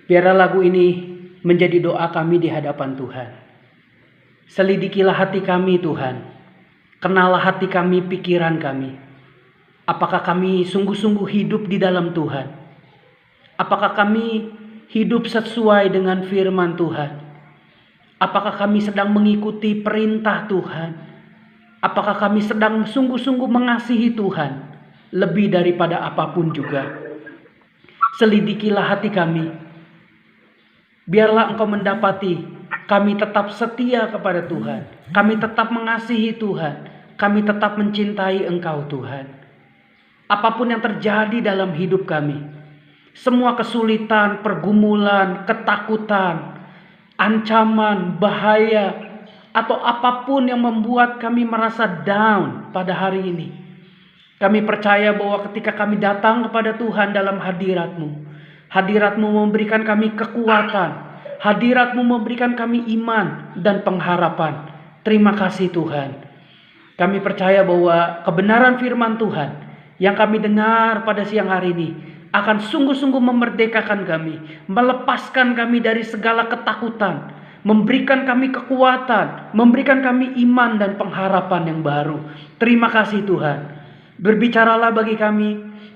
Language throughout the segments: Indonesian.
Biarlah lagu ini menjadi doa kami di hadapan Tuhan. Selidikilah hati kami Tuhan. Kenalah hati kami, pikiran kami. Apakah kami sungguh-sungguh hidup di dalam Tuhan? Apakah kami hidup sesuai dengan firman Tuhan? Apakah kami sedang mengikuti perintah Tuhan? Apakah kami sedang sungguh-sungguh mengasihi Tuhan lebih daripada apapun juga? Selidikilah hati kami. Biarlah Engkau mendapati kami tetap setia kepada Tuhan. Kami tetap mengasihi Tuhan. Kami tetap mencintai Engkau Tuhan. Apapun yang terjadi dalam hidup kami, semua kesulitan, pergumulan, ketakutan, ancaman, bahaya, atau apapun yang membuat kami merasa down pada hari ini, kami percaya bahwa ketika kami datang kepada Tuhan dalam hadirat-Mu, hadirat-Mu memberikan kami kekuatan, hadirat-Mu memberikan kami iman dan pengharapan. Terima kasih Tuhan. Kami percaya bahwa kebenaran firman Tuhan yang kami dengar pada siang hari ini akan sungguh-sungguh memerdekakan kami, melepaskan kami dari segala ketakutan, memberikan kami kekuatan, memberikan kami iman dan pengharapan yang baru. Terima kasih Tuhan. Berbicaralah bagi kami.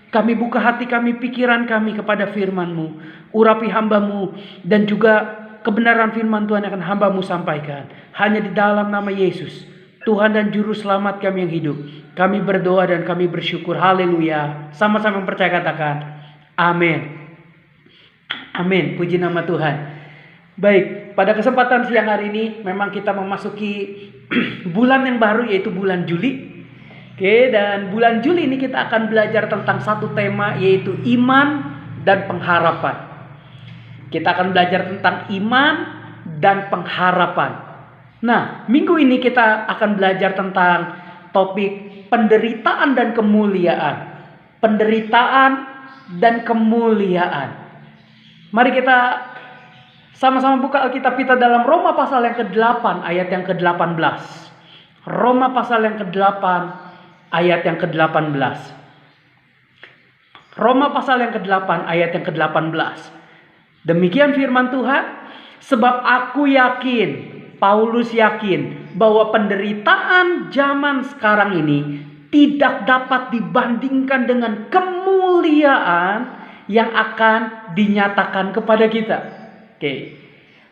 Kami buka hati kami, pikiran kami kepada firman-Mu. Urapi hamba-Mu dan juga kebenaran firman Tuhan akan hamba-Mu sampaikan. Hanya di dalam nama Yesus, Tuhan dan Juru Selamat kami yang hidup, kami berdoa dan kami bersyukur. Haleluya. Sama-sama percaya katakan amin. Amin. Puji nama Tuhan. Baik, pada kesempatan siang hari ini memang kita memasuki bulan yang baru, yaitu bulan Juli. Oke, dan bulan Juli ini kita akan belajar tentang satu tema, yaitu iman dan pengharapan. Kita akan belajar tentang iman dan pengharapan. Nah, minggu ini kita akan belajar tentang topik penderitaan dan kemuliaan. Penderitaan dan kemuliaan. Mari kita sama-sama buka Alkitab kita dalam Roma pasal yang ke-8 ayat yang ke-18. Roma pasal yang ke-8 ayat yang ke-18. Roma pasal yang ke-8 ayat yang ke-18. Demikian firman Tuhan, sebab aku yakin, Paulus yakin, bahwa penderitaan zaman sekarang ini tidak dapat dibandingkan dengan kemuliaan yang akan dinyatakan kepada kita. Oke.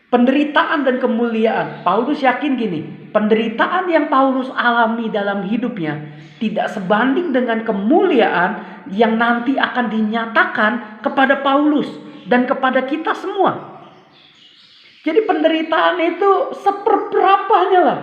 Penderitaan dan kemuliaan. Paulus yakin gini, penderitaan yang Paulus alami dalam hidupnya tidak sebanding dengan kemuliaan yang nanti akan dinyatakan kepada Paulus dan kepada kita semua. Jadi penderitaan itu seperberapanya lah,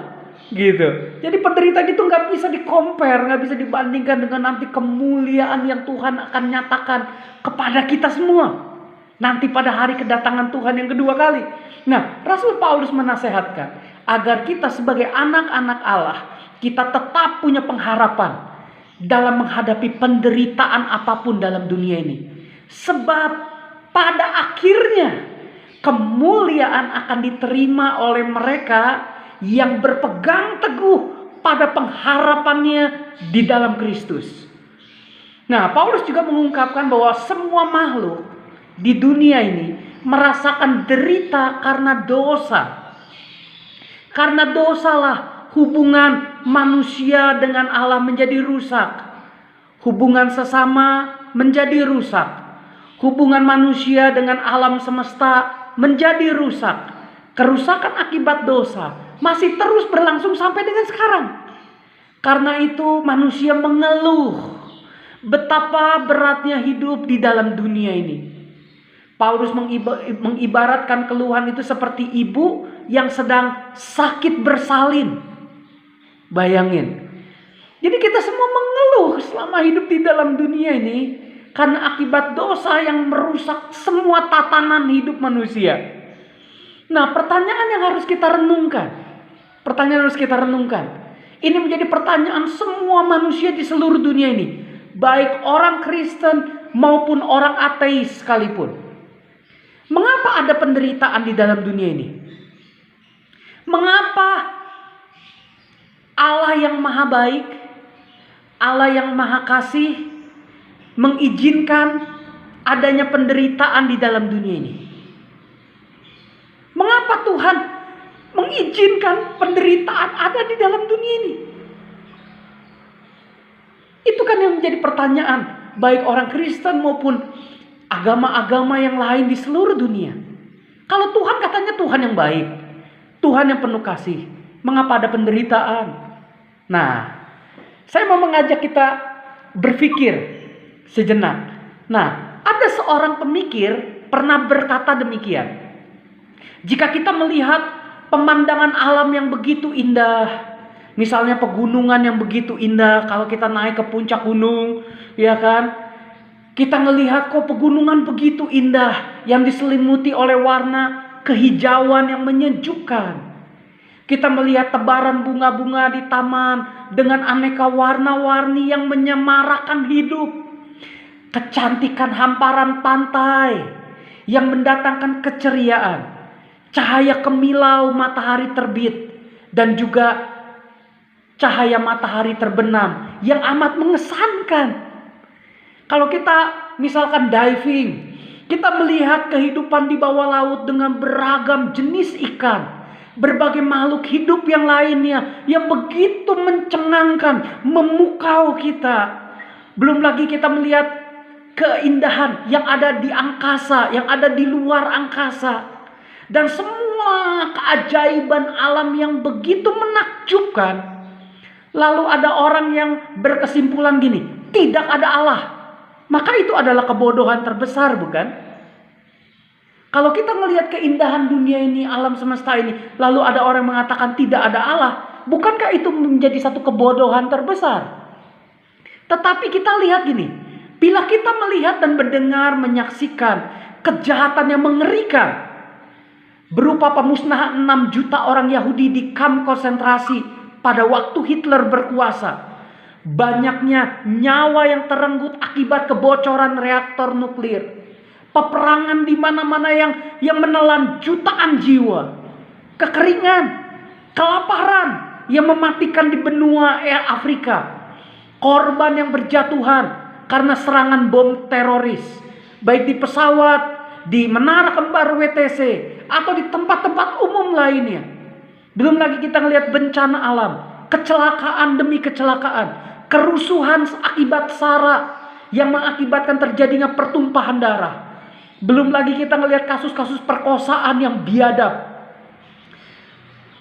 gitu. Jadi penderitaan itu nggak bisa di-compare, nggak bisa dibandingkan dengan nanti kemuliaan yang Tuhan akan nyatakan kepada kita semua. Nanti pada hari kedatangan Tuhan yang kedua kali. Nah, Rasul Paulus menasehatkan agar kita sebagai anak-anak Allah, kita tetap punya pengharapan dalam menghadapi penderitaan apapun dalam dunia ini. Sebab pada akhirnya kemuliaan akan diterima oleh mereka yang berpegang teguh pada pengharapannya di dalam Kristus. Nah, Paulus juga mengungkapkan bahwa semua makhluk di dunia ini merasakan derita karena dosa. Karena dosalah hubungan manusia dengan Allah menjadi rusak. Hubungan sesama menjadi rusak. Hubungan manusia dengan alam semesta menjadi rusak. Kerusakan akibat dosa masih terus berlangsung sampai dengan sekarang. Karena itu manusia mengeluh betapa beratnya hidup di dalam dunia ini. Paulus mengibaratkan keluhan itu seperti ibu yang sedang sakit bersalin. Bayangin. Jadi kita semua mengeluh selama hidup di dalam dunia ini karena akibat dosa yang merusak semua tatanan hidup manusia. Nah, pertanyaan yang harus kita renungkan. Ini menjadi pertanyaan semua manusia di seluruh dunia ini. Baik orang Kristen maupun orang ateis sekalipun. Mengapa ada penderitaan di dalam dunia ini? Mengapa Allah yang maha baik, Allah yang maha kasih mengizinkan adanya penderitaan di dalam dunia ini? Mengapa Tuhan mengizinkan penderitaan ada di dalam dunia ini? Itu kan yang menjadi pertanyaan baik orang Kristen maupun agama-agama yang lain di seluruh dunia. Kalau Tuhan katanya Tuhan yang baik, Tuhan yang penuh kasih, mengapa ada penderitaan? Nah, saya mau mengajak kita berpikir sejenak. Nah, ada seorang pemikir pernah berkata demikian. Jika kita melihat pemandangan alam yang begitu indah, misalnya pegunungan yang begitu indah, kalau kita naik ke puncak gunung, ya kan? Kita melihat kok pegunungan begitu indah yang diselimuti oleh warna kehijauan yang menyejukkan. Kita melihat tebaran bunga-bunga di taman dengan aneka warna-warni yang menyemarakan hidup. Kecantikan hamparan pantai yang mendatangkan keceriaan. Cahaya kemilau matahari terbit dan juga cahaya matahari terbenam yang amat mengesankan. Kalau kita misalkan diving, kita melihat kehidupan di bawah laut dengan beragam jenis ikan, berbagai makhluk hidup yang lainnya yang begitu mencengangkan, memukau kita. Belum lagi kita melihat keindahan yang ada di angkasa, yang ada di luar angkasa. Dan semua keajaiban alam yang begitu menakjubkan. Lalu ada orang yang berkesimpulan gini, tidak ada Allah. Maka itu adalah kebodohan terbesar, bukan? Kalau kita melihat keindahan dunia ini, alam semesta ini, lalu ada orang mengatakan tidak ada Allah, bukankah itu menjadi satu kebodohan terbesar? Tetapi kita lihat gini, bila kita melihat dan mendengar, menyaksikan kejahatan yang mengerikan, berupa pemusnahan 6 juta orang Yahudi di kamp konsentrasi pada waktu Hitler berkuasa. Banyaknya nyawa yang terenggut akibat kebocoran reaktor nuklir. Peperangan di mana-mana yang menelan jutaan jiwa. Kekeringan, kelaparan yang mematikan di benua Afrika. Korban yang berjatuhan karena serangan bom teroris. Baik di pesawat, di Menara Kembar WTC, atau di tempat-tempat umum lainnya. Belum lagi kita melihat bencana alam, kecelakaan demi kecelakaan, kerusuhan akibat SARA yang mengakibatkan terjadinya pertumpahan darah. Belum lagi kita melihat kasus-kasus perkosaan yang biadab,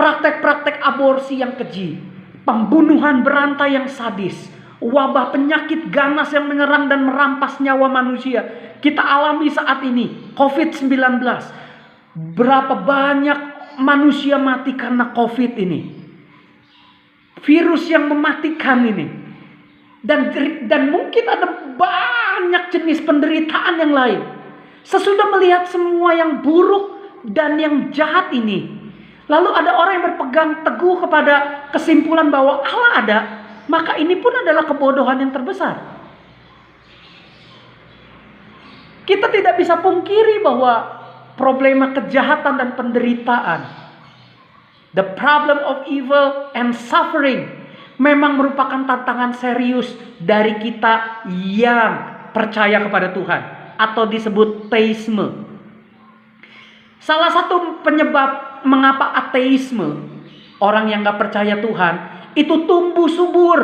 praktek-praktek aborsi yang keji, pembunuhan berantai yang sadis, wabah penyakit ganas yang menyerang dan merampas nyawa manusia. Kita alami saat ini COVID-19. Berapa banyak manusia mati karena COVID ini. Virus yang mematikan ini. Dan mungkin ada banyak jenis penderitaan yang lain. Sesudah melihat semua yang buruk dan yang jahat ini, lalu ada orang yang berpegang teguh kepada kesimpulan bahwa Allah ada, maka ini pun adalah kebodohan yang terbesar. Kita tidak bisa pungkiri bahwa problema kejahatan dan penderitaan, the problem of evil and suffering, memang merupakan tantangan serius dari kita yang percaya kepada Tuhan, atau disebut teisme. Salah satu penyebab mengapa ateisme, orang yang gak percaya Tuhan, itu tumbuh subur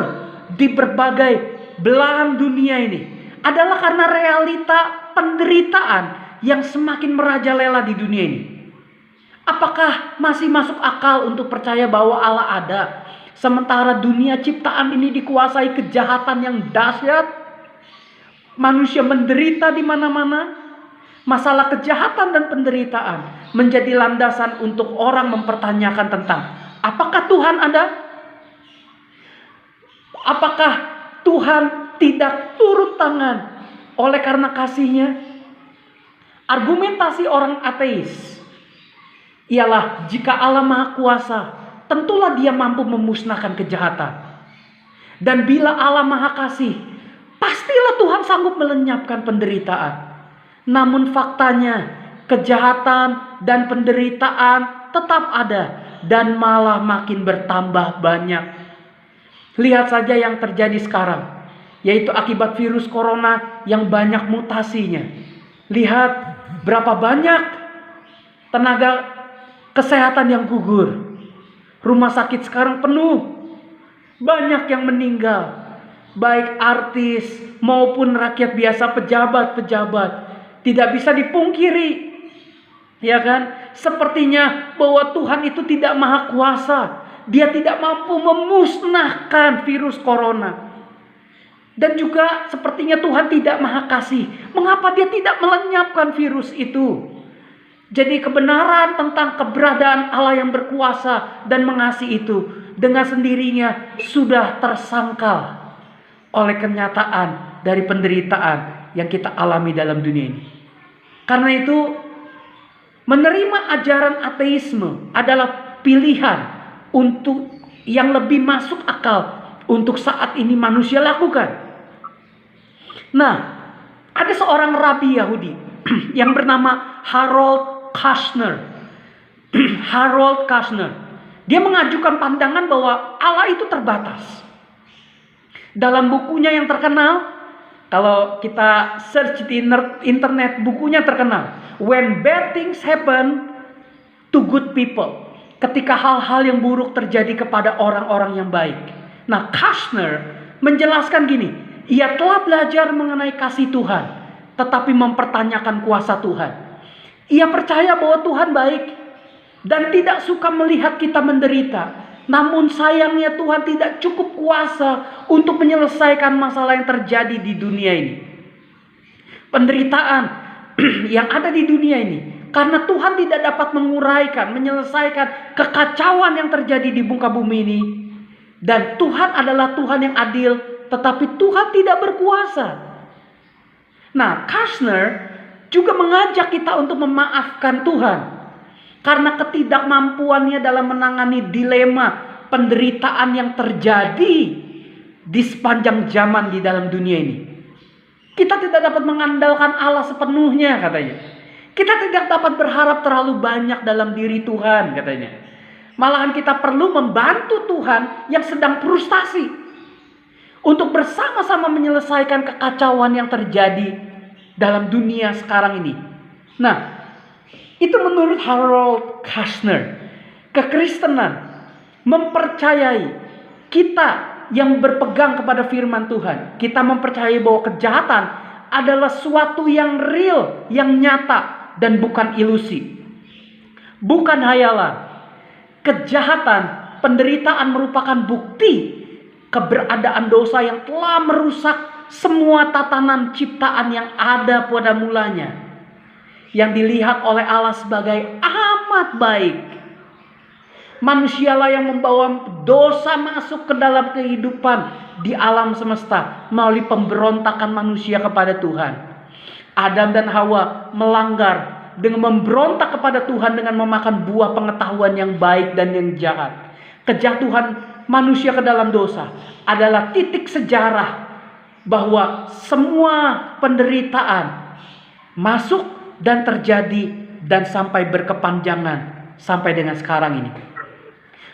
di berbagai belahan dunia ini, adalah karena realita penderitaan yang semakin merajalela di dunia ini. Apakah masih masuk akal untuk percaya bahwa Allah ada, sementara dunia ciptaan ini dikuasai kejahatan yang dahsyat? Manusia menderita di mana-mana. Masalah kejahatan dan penderitaan menjadi landasan untuk orang mempertanyakan tentang apakah Tuhan ada? Apakah Tuhan tidak turut tangan oleh karena kasih-Nya? Argumentasi orang ateis ialah jika Allah Maha Kuasa, tentulah Dia mampu memusnahkan kejahatan. Dan bila Allah Maha Kasih, pastilah Tuhan sanggup melenyapkan penderitaan. Namun faktanya, kejahatan dan penderitaan tetap ada dan malah makin bertambah banyak. Lihat saja yang terjadi sekarang, yaitu akibat virus corona yang banyak mutasinya. Lihat berapa banyak tenaga Kesehatan yang gugur. Rumah sakit sekarang penuh. Banyak yang meninggal. Baik artis maupun rakyat biasa, pejabat-pejabat. Tidak bisa dipungkiri. Ya kan? Sepertinya bahwa Tuhan itu tidak maha kuasa. Dia tidak mampu memusnahkan virus corona. Dan juga sepertinya Tuhan tidak maha kasih. Mengapa dia tidak melenyapkan virus itu? Jadi kebenaran tentang keberadaan Allah yang berkuasa dan mengasihi itu dengan sendirinya sudah tersangkal oleh kenyataan dari penderitaan yang kita alami dalam dunia ini. Karena itu menerima ajaran ateisme adalah pilihan untuk yang lebih masuk akal untuk saat ini manusia lakukan. Nah, ada seorang rabi Yahudi yang bernama Harold Kushner. Harold Kushner. Dia mengajukan pandangan bahwa Allah itu terbatas. Dalam bukunya yang terkenal, kalau kita search di internet, bukunya terkenal. When Bad Things Happen to Good People. Ketika hal-hal yang buruk terjadi kepada orang-orang yang baik. Nah, Kushner menjelaskan gini. Ia telah belajar mengenai kasih Tuhan, tetapi mempertanyakan kuasa Tuhan. Ia percaya bahwa Tuhan baik dan tidak suka melihat kita menderita. Namun sayangnya Tuhan tidak cukup kuasa untuk menyelesaikan masalah yang terjadi di dunia ini. Penderitaan yang ada di dunia ini. Karena Tuhan tidak dapat menguraikan, menyelesaikan kekacauan yang terjadi di muka bumi ini. Dan Tuhan adalah Tuhan yang adil, tetapi Tuhan tidak berkuasa. Nah, Kushner juga mengajak kita untuk memaafkan Tuhan. Karena ketidakmampuannya dalam menangani dilema penderitaan yang terjadi di sepanjang zaman di dalam dunia ini. Kita tidak dapat mengandalkan Allah sepenuhnya katanya. Kita tidak dapat berharap terlalu banyak dalam diri Tuhan katanya. Malahan kita perlu membantu Tuhan yang sedang frustasi. Untuk bersama-sama menyelesaikan kekacauan yang terjadi dalam dunia sekarang ini. Nah, itu menurut Harold Kushner. Kekristenan mempercayai kita yang berpegang kepada firman Tuhan. Kita mempercayai bahwa kejahatan adalah suatu yang real, yang nyata, dan bukan ilusi. Bukan hayalan. Kejahatan, penderitaan merupakan bukti keberadaan dosa yang telah merusak semua tatanan ciptaan yang ada pada mulanya. Yang dilihat oleh Allah sebagai amat baik. Manusialah yang membawa dosa masuk ke dalam kehidupan di alam semesta melalui pemberontakan manusia kepada Tuhan. Adam dan Hawa melanggar dengan memberontak kepada Tuhan dengan memakan buah pengetahuan yang baik dan yang jahat. Kejatuhan manusia ke dalam dosa adalah titik sejarah bahwa semua penderitaan masuk dan terjadi dan sampai berkepanjangan sampai dengan sekarang ini.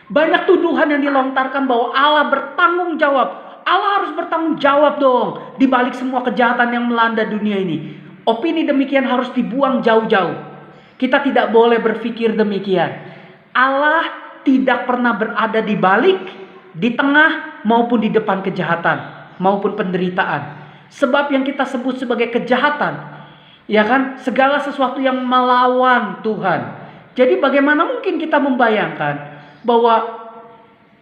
Banyak tuduhan yang dilontarkan bahwa Allah bertanggung jawab. Allah harus bertanggung jawab dong di balik semua kejahatan yang melanda dunia ini. Opini demikian harus dibuang jauh-jauh. Kita tidak boleh berpikir demikian. Allah tidak pernah berada di balik, di tengah maupun di depan kejahatan maupun penderitaan. Sebab yang kita sebut sebagai kejahatan, ya kan, segala sesuatu yang melawan Tuhan. Jadi bagaimana mungkin kita membayangkan bahwa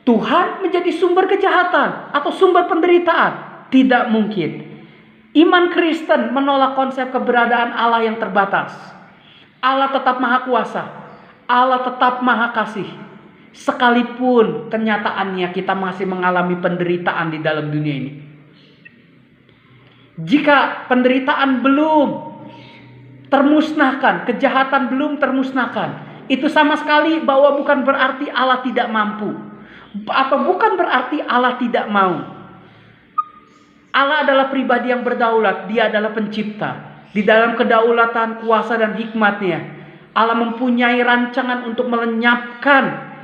Tuhan menjadi sumber kejahatan atau sumber penderitaan? Tidak mungkin. Iman Kristen menolak konsep keberadaan Allah yang terbatas. Allah tetap maha kuasa. Allah tetap maha kasih. Sekalipun kenyataannya kita masih mengalami penderitaan di dalam dunia ini. Jika penderitaan belum termusnahkan, kejahatan belum termusnahkan, itu sama sekali bahwa bukan berarti Allah tidak mampu. Atau bukan berarti Allah tidak mau. Allah adalah pribadi yang berdaulat. Dia adalah pencipta. Di dalam kedaulatan, kuasa dan hikmatnya, Allah mempunyai rancangan untuk melenyapkan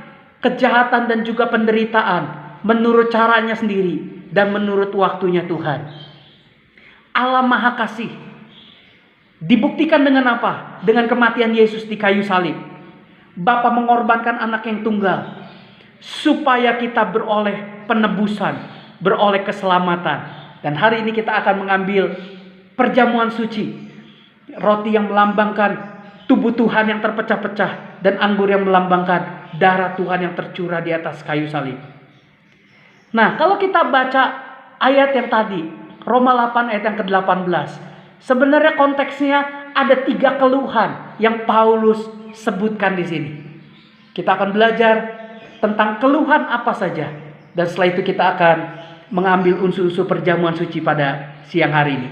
kejahatan dan juga penderitaan menurut caranya sendiri dan menurut waktunya Tuhan. Allah maha kasih. Dibuktikan dengan apa? Dengan kematian Yesus di kayu salib. Bapa mengorbankan anak yang tunggal supaya kita beroleh penebusan, beroleh keselamatan. Dan hari ini kita akan mengambil perjamuan suci, roti yang melambangkan tubuh Tuhan yang terpecah-pecah, dan anggur yang melambangkan darah Tuhan yang tercurah di atas kayu salib. Nah, kalau kita baca ayat yang tadi, Roma 8 ayat yang ke-18, sebenarnya konteksnya ada 3 keluhan yang Paulus sebutkan di sini. Kita akan belajar tentang keluhan apa saja, dan setelah itu kita akan mengambil unsur-unsur perjamuan suci pada siang hari ini.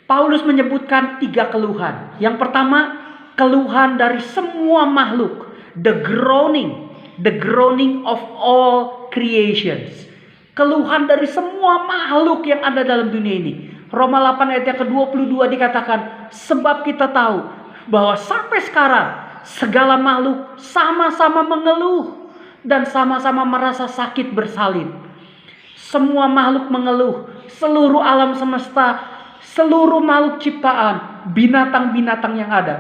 Paulus menyebutkan 3 keluhan. Yang pertama, keluhan dari semua makhluk. The groaning of all creations. Keluhan dari semua makhluk yang ada dalam dunia ini. Roma 8 ayat yang ke-22 dikatakan, sebab kita tahu bahwa sampai sekarang segala makhluk sama-sama mengeluh dan sama-sama merasa sakit bersalin. Semua makhluk mengeluh, seluruh alam semesta, seluruh makhluk ciptaan, binatang-binatang yang ada.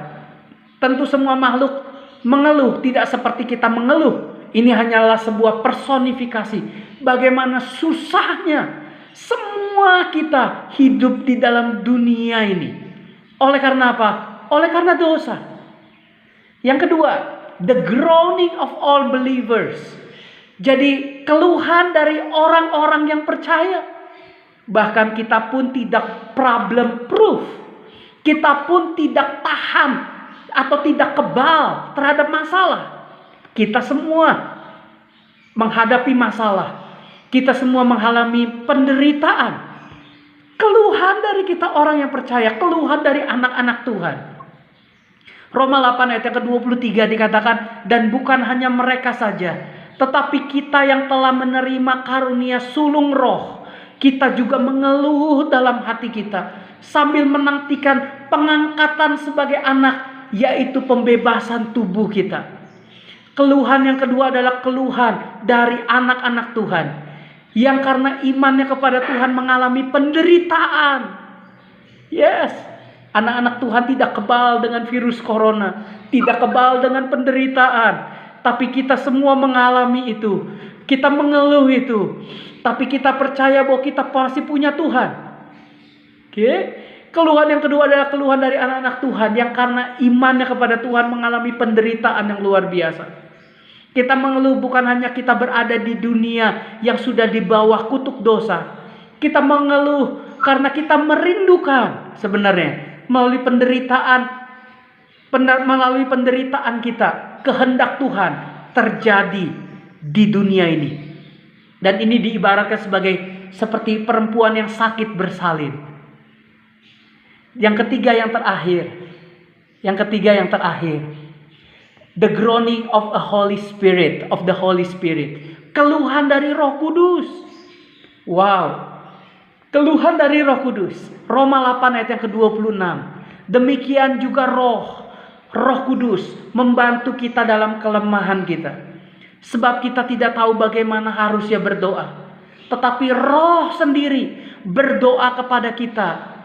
Tentu semua makhluk mengeluh, tidak seperti kita mengeluh. Ini hanyalah sebuah personifikasi. Bagaimana susahnya semua kita hidup di dalam dunia ini. Oleh karena apa? Oleh karena dosa. Yang kedua, the groaning of all believers. Jadi keluhan dari orang-orang yang percaya. Bahkan kita pun tidak problem proof. Kita pun tidak tahan atau tidak kebal terhadap masalah. Kita semua menghadapi masalah. Kita semua mengalami penderitaan. Keluhan dari kita orang yang percaya. Keluhan dari anak-anak Tuhan. Roma 8 ayat yang ke-23 dikatakan, dan bukan hanya mereka saja, tetapi kita yang telah menerima karunia sulung roh, kita juga mengeluh dalam hati kita sambil menantikan pengangkatan sebagai anak, yaitu pembebasan tubuh kita. Keluhan yang kedua adalah keluhan dari anak-anak Tuhan yang karena imannya kepada Tuhan mengalami penderitaan. Yes, anak-anak Tuhan tidak kebal dengan virus corona, tidak kebal dengan penderitaan, tapi kita semua mengalami itu. Kita mengeluh itu, tapi kita percaya bahwa kita pasti punya Tuhan. Oke? Keluhan yang kedua adalah keluhan dari anak-anak Tuhan yang karena imannya kepada Tuhan mengalami penderitaan yang luar biasa. Kita mengeluh bukan hanya kita berada di dunia yang sudah di bawah kutuk dosa. Kita mengeluh karena kita merindukan sebenarnya melalui penderitaan kita, kehendak Tuhan terjadi di dunia ini. Dan ini diibaratkan seperti perempuan yang sakit bersalin. Yang ketiga yang terakhir. The groaning of the Holy Spirit. Keluhan dari Roh Kudus. Wow. Keluhan dari Roh Kudus. Roma 8 ayat yang ke-26. Demikian juga Roh Kudus membantu kita dalam kelemahan kita. Sebab kita tidak tahu bagaimana harusnya berdoa. Tetapi Roh sendiri berdoa kepada kita.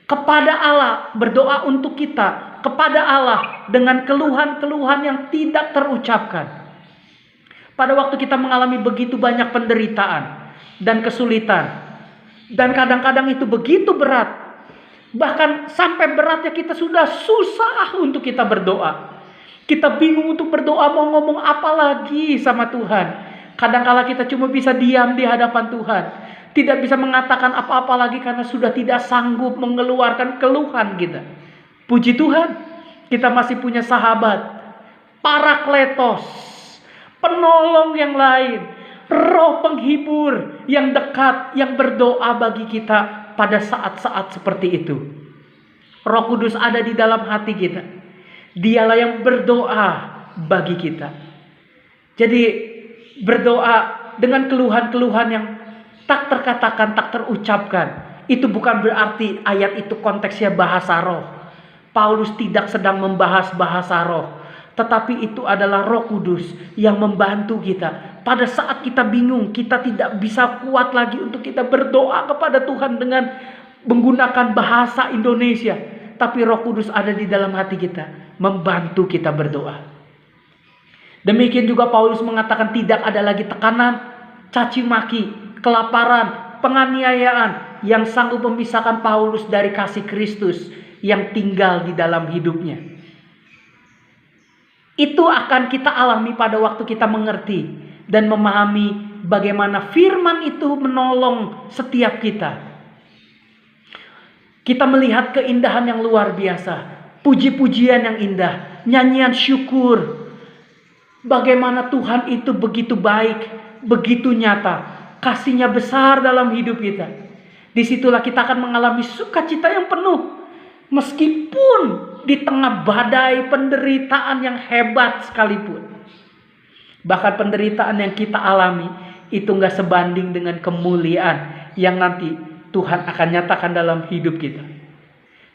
Kepada Allah, berdoa untuk kita, kepada Allah dengan keluhan-keluhan yang tidak terucapkan. Pada waktu kita mengalami begitu banyak penderitaan dan kesulitan, dan kadang-kadang itu begitu berat, bahkan sampai beratnya kita sudah susah untuk kita berdoa. Kita bingung untuk berdoa, mau ngomong apa lagi sama Tuhan. Kadang-kala kita cuma bisa diam di hadapan Tuhan. Tidak bisa mengatakan apa-apa lagi karena sudah tidak sanggup mengeluarkan keluhan kita. Puji Tuhan, kita masih punya sahabat, Parakletos, penolong yang lain, Roh penghibur yang dekat, yang berdoa bagi kita pada saat-saat seperti itu. Roh Kudus ada di dalam hati kita. Dialah yang berdoa bagi kita. Jadi berdoa dengan keluhan-keluhan yang tak terkatakan, tak terucapkan. Itu bukan berarti ayat itu konteksnya bahasa roh. Paulus tidak sedang membahas bahasa roh. Tetapi itu adalah Roh Kudus yang membantu kita. Pada saat kita bingung, kita tidak bisa kuat lagi untuk kita berdoa kepada Tuhan dengan menggunakan bahasa Indonesia. Tapi Roh Kudus ada di dalam hati kita. membantu kita berdoa. Demikian juga Paulus mengatakan tidak ada lagi tekanan, caci maki, kelaparan, penganiayaan yang sanggup memisahkan Paulus dari kasih Kristus yang tinggal di dalam hidupnya. Itu akan kita alami pada waktu kita mengerti dan memahami bagaimana firman itu menolong setiap kita. Kita melihat keindahan yang luar biasa, puji-pujian yang indah, nyanyian syukur. Bagaimana Tuhan itu begitu baik, begitu nyata, kasih-Nya besar dalam hidup kita. Disitulah kita akan mengalami sukacita yang penuh. Meskipun di tengah badai penderitaan yang hebat sekalipun. Bahkan penderitaan yang kita alami itu gak sebanding dengan kemuliaan yang nanti Tuhan akan nyatakan dalam hidup kita.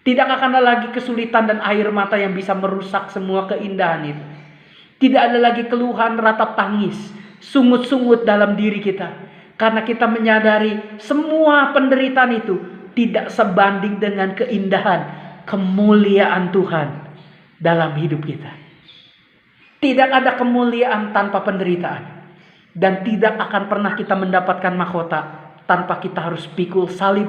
Tidak akan ada lagi kesulitan dan air mata yang bisa merusak semua keindahan itu. Tidak ada lagi keluhan, ratap tangis, sungut-sungut dalam diri kita. Karena kita menyadari semua penderitaan itu tidak sebanding dengan keindahan, kemuliaan Tuhan dalam hidup kita. Tidak ada kemuliaan tanpa penderitaan. Dan tidak akan pernah kita mendapatkan mahkota tanpa kita harus pikul salib